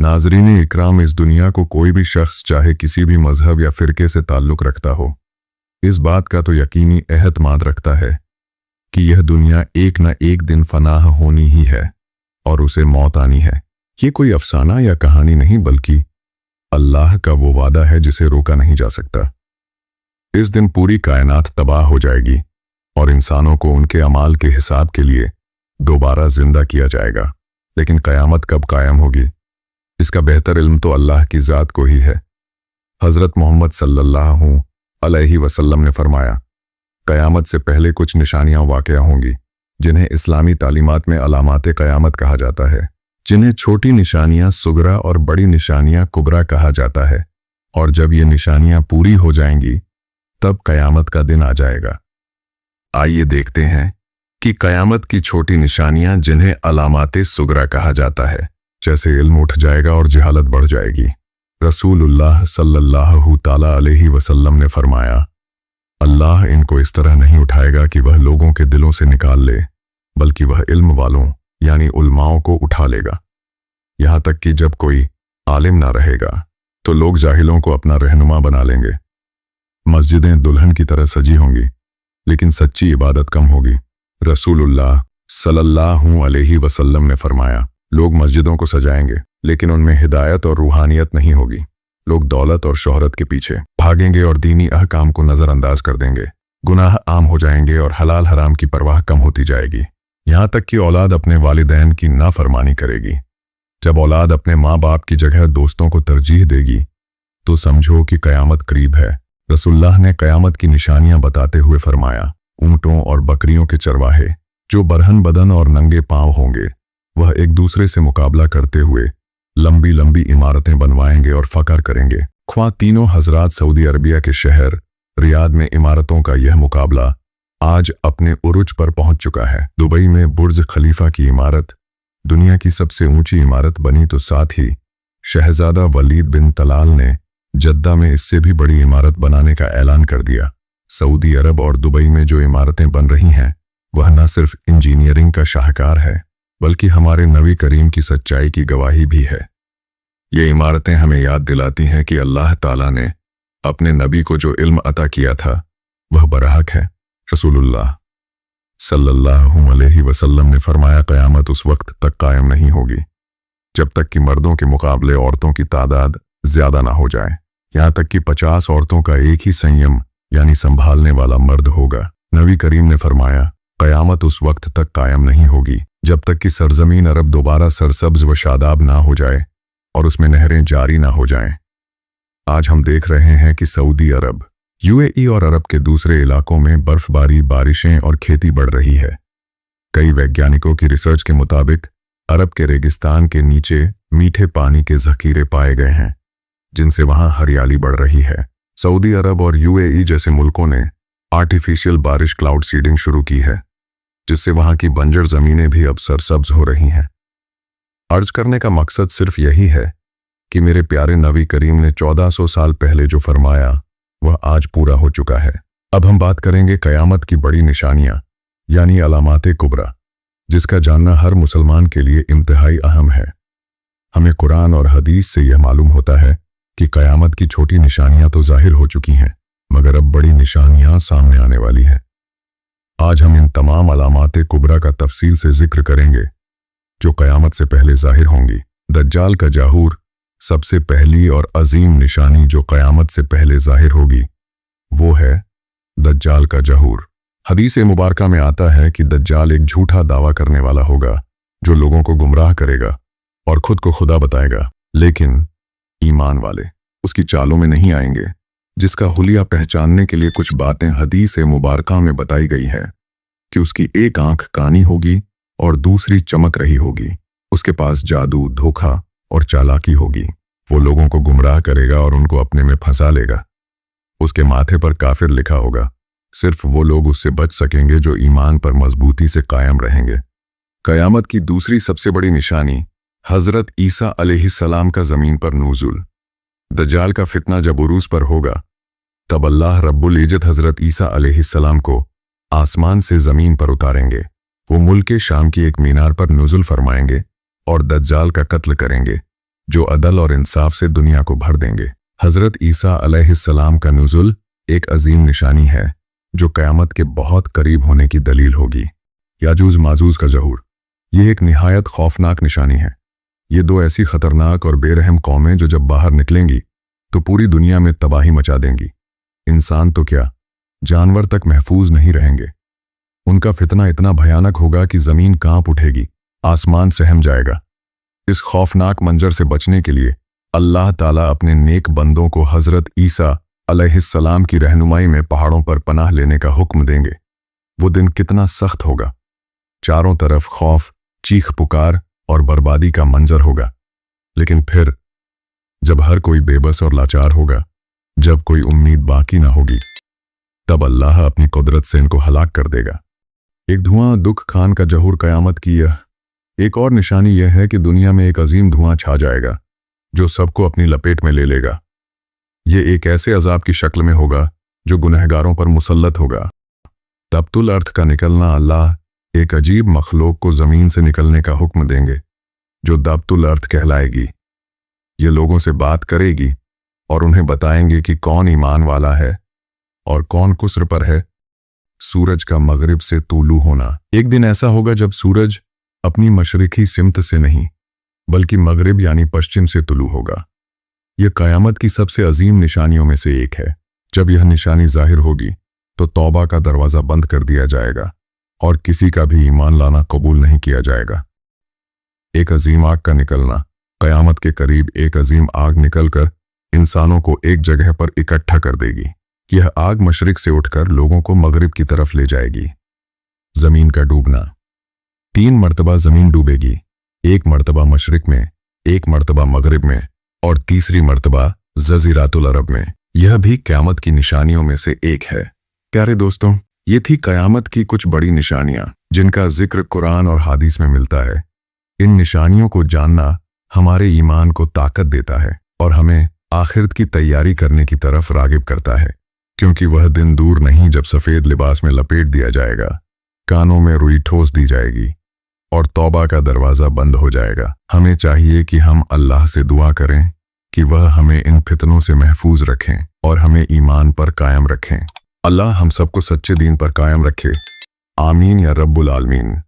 नाज़रीन इकराम, इस दुनिया को कोई भी शख्स चाहे किसी भी मजहब या फिरके से ताल्लुक़ रखता हो, इस बात का तो यकीनी एहतमाद रखता है कि यह दुनिया एक न एक दिन फनाह होनी ही है और उसे मौत आनी है। ये कोई अफसाना या कहानी नहीं, बल्कि अल्लाह का वो वादा है जिसे रोका नहीं जा सकता। इस दिन पूरी कायनात तबाह हो जाएगी और इंसानों को उनके अमाल के हिसाब के लिए दोबारा जिंदा किया जाएगा। लेकिन क़यामत कब कायम होगी, इसका बेहतर इल्म तो अल्लाह की ज़ात को ही है। हज़रत मोहम्मद सल्लल्लाहु अलैहि वसल्लम ने फरमाया, क़यामत से पहले कुछ निशानियां वाक़या होंगी जिन्हें इस्लामी तालीमात में अलामाते क़यामत कहा जाता है, जिन्हें छोटी निशानियां सुगरा और बड़ी निशानियां कुबरा कहा जाता है। और जब ये निशानियां पूरी हो जाएंगी तब क़यामत का दिन आ जाएगा। आइए देखते हैं कि क़यामत की छोटी निशानियां जिन्हें अलामाते सुगरा कहा जाता है। जैसे इल्म उठ जाएगा और जहालत बढ़ जाएगी। रसूलुल्लाह सल्लल्लाहु ताला अलैहि वसल्लम ने फरमाया, अल्लाह इनको इस तरह नहीं उठाएगा कि वह लोगों के दिलों से निकाल ले, बल्कि वह इल्म वालों यानी उलमाओं को उठा लेगा। यहां तक कि जब कोई आलिम ना रहेगा तो लोग जाहिलों को अपना रहनुमा बना लेंगे। मस्जिदें दुल्हन की तरह सजी होंगी, लेकिन सच्ची इबादत कम होगी। रसूलुल्लाह सल्लल्लाहु अलैहि वसल्लम ने फरमाया, लोग मस्जिदों को सजाएंगे लेकिन उनमें हिदायत और रूहानियत नहीं होगी। लोग दौलत और शोहरत के पीछे भागेंगे और दीनी अहकाम को नजरअंदाज कर देंगे। गुनाह आम हो जाएंगे और हलाल हराम की परवाह कम होती जाएगी। यहां तक कि औलाद अपने वालिदैन की नाफरमानी करेगी। जब औलाद अपने माँ बाप की जगह दोस्तों को तरजीह देगी तो समझो कि क़यामत करीब है। रसूलुल्लाह ने क़यामत की निशानियां बताते हुए फरमाया, ऊंटों और बकरियों के चरवाहे जो बरहन बदन और नंगे पांव होंगे, वह एक दूसरे से मुकाबला करते हुए लंबी लंबी इमारतें बनवाएंगे और फकर करेंगे। ख्वाह तीनों हजरात सऊदी अरबिया के शहर रियाद में इमारतों का यह मुकाबला आज अपने उरूज पर पहुंच चुका है। दुबई में बुर्ज खलीफा की इमारत दुनिया की सबसे ऊंची इमारत बनी, तो साथ ही शहजादा वलीद बिन तलाल ने जद्दा में इससे भी बड़ी इमारत बनाने का ऐलान कर दिया। सऊदी अरब और दुबई में जो इमारतें बन रही हैं वह न सिर्फ इंजीनियरिंग का शाहकार है, बल्कि हमारे नबी करीम की सच्चाई की गवाही भी है। ये इमारतें हमें याद दिलाती हैं कि अल्लाह ताला ने अपने नबी को जो इल्म अता किया था वह बरहक है। रसूलुल्लाह सल्लल्लाहु अलैहि वसल्लम ने फरमाया, क़यामत उस वक्त तक कायम नहीं होगी जब तक कि मर्दों के मुकाबले औरतों की तादाद ज्यादा ना हो जाए। यहां तक कि 50 औरतों का एक ही संयम यानी संभालने वाला मर्द होगा। नबी करीम ने फरमाया, क़यामत उस वक्त तक कायम नहीं होगी जब तक कि सरजमीन अरब दोबारा सरसब्ज व शादाब ना हो जाए और उसमें नहरें जारी ना हो जाएं। आज हम देख रहे हैं कि सऊदी अरब, यूएई और अरब के दूसरे इलाकों में बर्फबारी, बारिशें और खेती बढ़ रही है। कई वैज्ञानिकों की रिसर्च के मुताबिक अरब के रेगिस्तान के नीचे मीठे पानी के ज़ख़ीरे पाए गए हैं, जिनसे वहां हरियाली बढ़ रही है। सऊदी अरब और यूएई जैसे मुल्कों ने आर्टिफिशियल बारिश क्लाउड सीडिंग शुरू की है, जिससे वहां की बंजर ज़मीनें भी अब सरसब्ज हो रही हैं। अर्ज करने का मकसद सिर्फ यही है कि मेरे प्यारे नबी करीम ने 1400 साल पहले जो फरमाया वह आज पूरा हो चुका है। अब हम बात करेंगे क़यामत की बड़ी निशानियां यानी अलामाते कुबरा, जिसका जानना हर मुसलमान के लिए इंतहाई अहम है। हमें कुरान और हदीस से यह मालूम होता है कि क़यामत की छोटी निशानियां तो जाहिर हो चुकी हैं, मगर अब बड़ी निशानियां सामने आने वाली हैं। आज हम इन तमाम अलामाते कुबरा का तफसील से जिक्र करेंगे जो क़यामत से पहले जाहिर होंगी। दज्जाल का जाहूर सबसे पहली और अजीम निशानी जो क़यामत से पहले जाहिर होगी वो है दज्जाल का जहूर। हदीस मुबारका में आता है कि दज्जाल एक झूठा दावा करने वाला होगा जो लोगों को गुमराह करेगा और खुद को खुदा बताएगा, लेकिन ईमान वाले उसकी चालों में नहीं आएंगे, जिसका हुलिया पहचानने के लिए कुछ बातें हदीस मुबारका में बताई गई है कि उसकी एक आंख कानी होगी और दूसरी चमक रही होगी। उसके पास जादू, धोखा और चालाकी होगी। वो लोगों को गुमराह करेगा और उनको अपने में फंसा लेगा। उसके माथे पर काफिर लिखा होगा। सिर्फ वो लोग उससे बच सकेंगे जो ईमान पर मजबूती से कायम रहेंगे। क़यामत की दूसरी सबसे बड़ी निशानी हजरत ईसा अलैहिस्सलाम का जमीन पर नूज़ुल। दज्जाल का फितना जब उरूज पर होगा तब अल्लाह रब्बुल इज्जत हजरत ईसा अलैहिस्सलाम को आसमान से जमीन पर उतारेंगे। वो मुल्क शाम की एक मीनार पर नुज़ुल फरमाएंगे और दज्जाल का कत्ल करेंगे। जो अदल और इंसाफ से दुनिया को भर देंगे। हजरत ईसा अलैहिस्सलाम का नुज़ुल एक अजीम निशानी है जो क़यामत के बहुत करीब होने की दलील होगी। याजूज माजूज का ज़हूर, यह एक निहायत खौफनाक निशानी है। ये दो ऐसी खतरनाक और बेरहम कौमें जो जब बाहर निकलेंगी तो पूरी दुनिया में तबाही मचा देंगी। इंसान तो क्या, जानवर तक महफूज नहीं रहेंगे। उनका फितना इतना भयानक होगा कि ज़मीन कांप उठेगी, आसमान सहम जाएगा। इस खौफनाक मंजर से बचने के लिए अल्लाह ताला अपने नेक बंदों को हजरत ईसा अलैहिस्सलाम की रहनुमाई में पहाड़ों पर पनाह लेने का हुक्म देंगे। वो दिन कितना सख्त होगा। चारों तरफ खौफ, चीख पुकार और बर्बादी का मंजर होगा। लेकिन फिर जब हर कोई बेबस और लाचार होगा, जब कोई उम्मीद बाकी ना होगी, तब अल्लाह अपनी कुदरत से इनको हलाक कर देगा। एक धुआं दुख खान का ज़हूर क़यामत की यह एक और निशानी यह है कि दुनिया में एक अजीम धुआं छा जाएगा जो सबको अपनी लपेट में ले लेगा। ये एक ऐसे अजाब की शक्ल में होगा जो गुनहगारों पर मुसल्लत होगा। तब्तुल अर्थ का निकलना, अल्लाह एक अजीब मखलूक को ज़मीन से निकलने का हुक्म देंगे जो दब्तुल अर्थ कहलाएगी। ये लोगों से बात करेगी और उन्हें बताएंगे कि कौन ईमान वाला है और कौन कुस्र पर है। सूरज का मगरिब से तूलू होना। एक दिन ऐसा होगा जब सूरज अपनी मशरिकी सिमत से नहीं बल्कि मगरिब यानी पश्चिम से तुलू होगा। यह क़यामत की सबसे अजीम निशानियों में से एक है। जब यह निशानी जाहिर होगी तो तौबा का दरवाज़ा बंद कर दिया जाएगा और किसी का भी ईमान लाना कबूल नहीं किया जाएगा। एक अजीम आग का निकलना। क़यामत के करीब एक अजीम आग निकलकर इंसानों को एक जगह पर इकट्ठा कर देगी। यह आग मशरिक से उठकर लोगों को मगरिब की तरफ ले जाएगी। ज़मीन का डूबना। 3 मरतबा ज़मीन डूबेगी, एक मरतबा मशरिक में, एक मरतबा मगरिब में और तीसरी मरतबा जज़ीरातुल अरब में। यह भी क़यामत की निशानियों में से एक है। प्यारे दोस्तों, ये थी क़यामत की कुछ बड़ी निशानियां जिनका जिक्र कुरान और हादीस में मिलता है। इन निशानियों को जानना हमारे ईमान को ताकत देता है और हमें आखिरत की तैयारी करने की तरफ रागिब करता है, क्योंकि वह दिन दूर नहीं जब सफ़ेद लिबास में लपेट दिया जाएगा, कानों में रुई ठोस दी जाएगी और तौबा का दरवाज़ा बंद हो जाएगा। हमें चाहिए कि हम अल्लाह से दुआ करें कि वह हमें इन फितनों से महफूज रखें और हमें ईमान पर कायम रखें। अल्लाह हम सबको सच्चे दीन पर कायम रखे। आमीन या रब्बुल आलमीन।